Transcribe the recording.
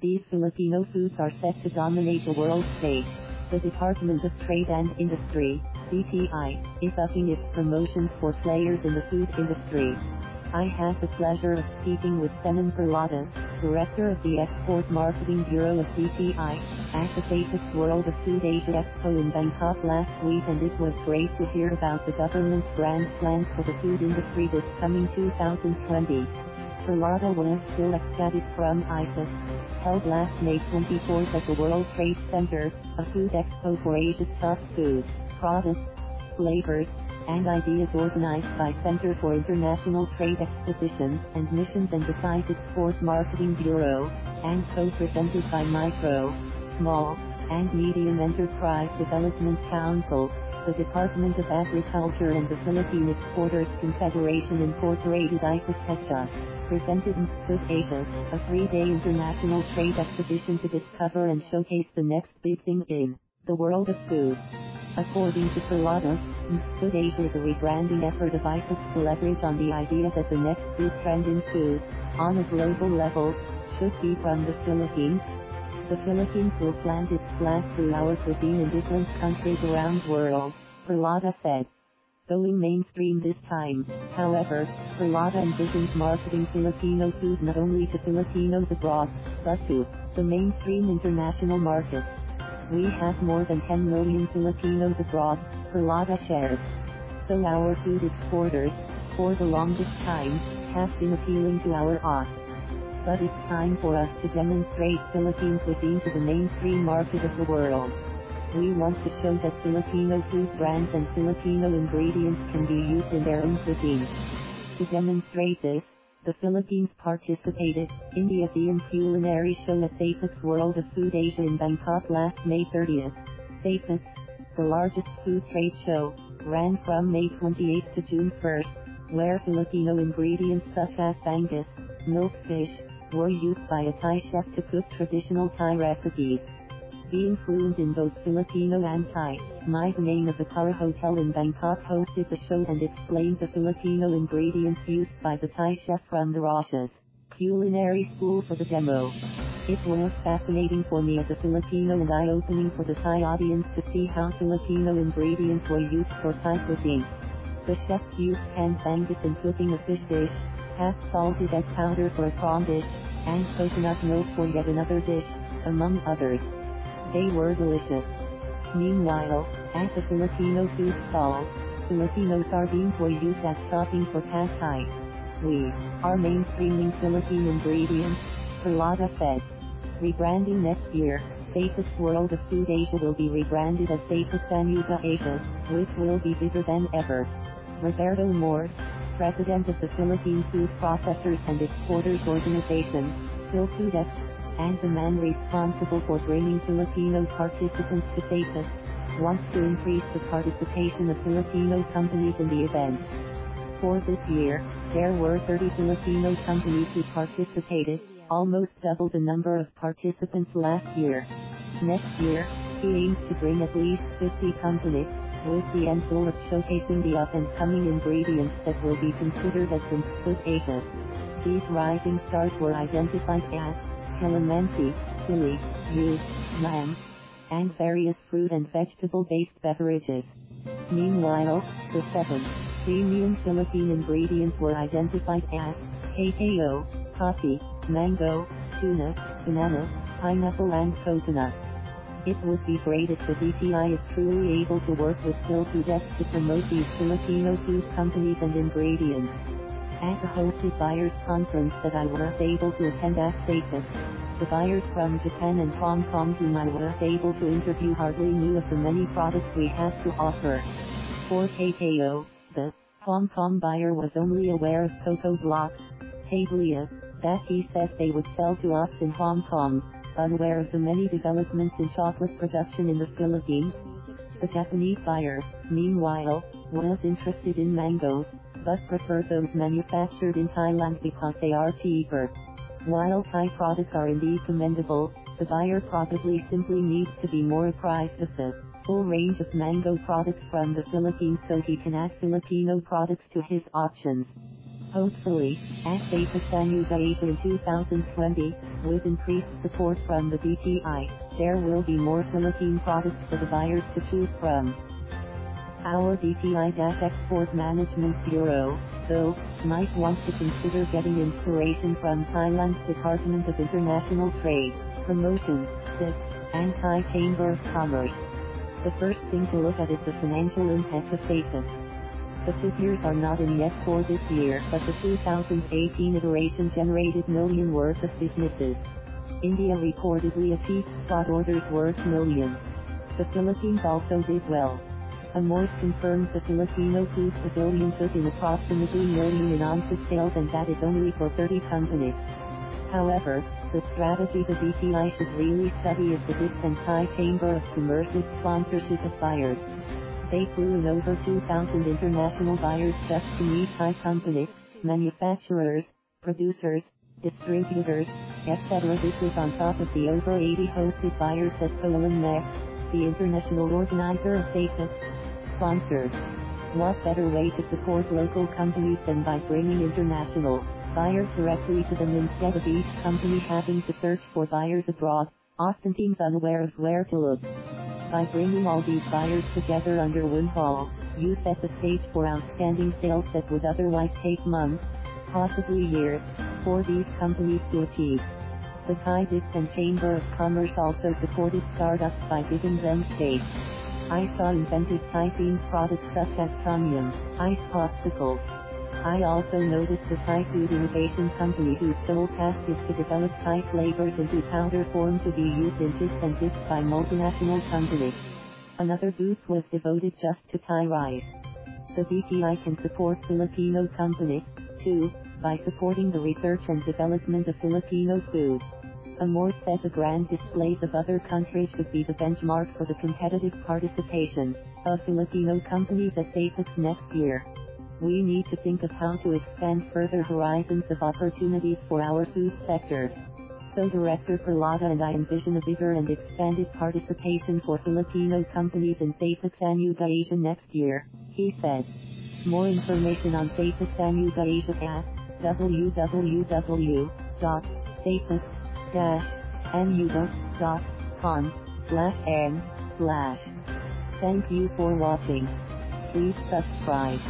These Filipino foods are set to dominate the world stage. The Department of Trade and Industry, DTI, is upping its promotions for players in the food industry. I had the pleasure of speaking with Senen Perlada, Director of the Export Marketing Bureau of DTI, at the Thaifex-World of Food Asia Expo in Bangkok last week, and it was great to hear about the government's grand plans for the food industry this coming 2020. Perlada was still ecstatic from Ifex, held last May 24th at the World Trade Center, a food expo for Asia's top foods, products, flavors, and ideas organized by Center for International Trade Expositions and Missions and the Thaifex-Export Marketing Bureau, and co-presented by Micro, Small, and Medium Enterprise Development Council, the Department of Agriculture and the Philippine Exporters Confederation Incorporated Ifex presented NxtFood Asia, a 3-day international trade exhibition to discover and showcase the next big thing in the world of food. According to Perlada, NxtFood Asia is a rebranding effort of Ifex to leverage on the idea that the next big trend in food, on a global level, should be from the Philippines. The Philippines will plant its flag through our cuisine in different countries around the world, Perlada said. Going mainstream this time, however, Perlada envisions marketing Filipino food not only to Filipinos abroad, but to the mainstream international market. We have more than 10 million Filipinos abroad, Perlada shared. So our food exporters, for the longest time, have been appealing to our audience. But it's time for us to demonstrate Philippine cuisine to the mainstream market of the world. We want to show that Filipino food brands and Filipino ingredients can be used in their own cuisine. To demonstrate this, the Philippines participated in the Asean Culinary Show at Thaifex-World of Food Asia in Bangkok last May 30th. Thaifex, the largest food trade show, ran from May 28th to June 1st, where Filipino ingredients such as bangus, milkfish, were used by a Thai chef to cook traditional Thai recipes. Being fluent in both Filipino and Thai, Vannaying of the Akara Hotel in Bangkok hosted the show and explained the Filipino ingredients used by the Thai chef from the Roschas Culinary School for the demo. It was fascinating for me as a Filipino and eye-opening for the Thai audience to see how Filipino ingredients were used for Thai cuisine. The chef used canned bangus in cooking a fish dish, half salted egg powder for a prawn dish, and coconut milk for yet another dish, among others. They were delicious. Meanwhile, at the Filipino food stall, Filipino sardines were used as topping for pad thai. We are mainstreaming Philippine ingredients, Perlada said. Rebranding next year, Thaifex-World of Food Asia will be rebranded as Thaifex-Anuga Asia, which will be bigger than ever. Roberto Amores, President of the Philippine Food Processors and Exporters Organization, Filfoodex, and the man responsible for bringing Filipino participants to Thaifex, wants to increase the participation of Filipino companies in the event. For this year, there were 30 Filipino companies who participated, almost double the number of participants last year. Next year, he aims to bring at least 50 companies, with the end goal of showcasing the up-and-coming ingredients that will be considered as NxtFood Asia. These rising stars were identified as calamansi, pili, lamb, and various fruit and vegetable-based beverages. Meanwhile, the 7 premium Philippine ingredients were identified as cacao, coffee, mango, tuna, banana, pineapple and coconut. It would be great if the DTI is truly able to work with Filfoodex to promote these Filipino food companies and ingredients. At the hosted buyers conference that I was able to attend at Thaifex, the buyers from Japan and Hong Kong whom I was able to interview hardly knew of the many products we have to offer. For cacao, the Hong Kong buyer was only aware of cocoa blocks, tablia, that he says they would sell to us in Hong Kong, unaware of the many developments in chocolate production in the Philippines. The Japanese buyer, meanwhile, was interested in mangoes, but preferred those manufactured in Thailand because they are cheaper. While Thai products are indeed commendable, the buyer probably simply needs to be more apprised of the full range of mango products from the Philippines so he can add Filipino products to his options. Hopefully, at Thaifex-Anuga Asia in 2020, with increased support from the BTI, there will be more Philippine products for the buyers to choose from. Our BTI-Export Management Bureau, though, might want to consider getting inspiration from Thailand's Department of International Trade, Promotion, CIP, and Thai Chamber of Commerce. The first thing to look at is the financial impact of Thaifex. The figures are not in yet for this year, but the 2018 iteration generated million worth of businesses. India reportedly achieved spot orders worth millions. The Philippines also did well. Amores confirms the Filipino Food Pavilion took in approximately million in on-food sales, and that is only for 30 companies. However, the strategy the BTI should really study is the DIP and Thai Chamber of Commerce's sponsorship of buyers. They flew in over 2,000 international buyers just to meet Thai companies, manufacturers, producers, distributors, etc. This is on top of the over 80 hosted buyers at Rebranding Next, the international organizer of Thaifex, sponsored. What better way to support local companies than by bringing international buyers directly to them instead of each company having to search for buyers abroad, often teams unaware of where to look. By bringing all these buyers together under one hall, you set the stage for outstanding sales that would otherwise take months, possibly years, for these companies to achieve. The Thai DIP and Chamber of Commerce also supported startups by giving them stakes. I saw inventive Thai-themed products such as tom yum, ice popsicles. I also noticed the Thai Food Innovation Company whose sole task is to develop Thai flavors into powder form to be used in chips and dips by multinational companies. Another booth was devoted just to Thai rice. The BTI can support Filipino companies, too, by supporting the research and development of Filipino food. Amores said the grand displays of other countries should be the benchmark for the competitive participation of Filipino companies at Thaifex next year. We need to think of how to expand further horizons of opportunities for our food sector. So Director Perlada and I envision a bigger and expanded participation for Filipino companies in Thaifex-Anuga Asia next year, he said. More information on Thaifex-Anuga Asia at www.thaifex-anuga.com/n/. Thank you for watching. Please subscribe.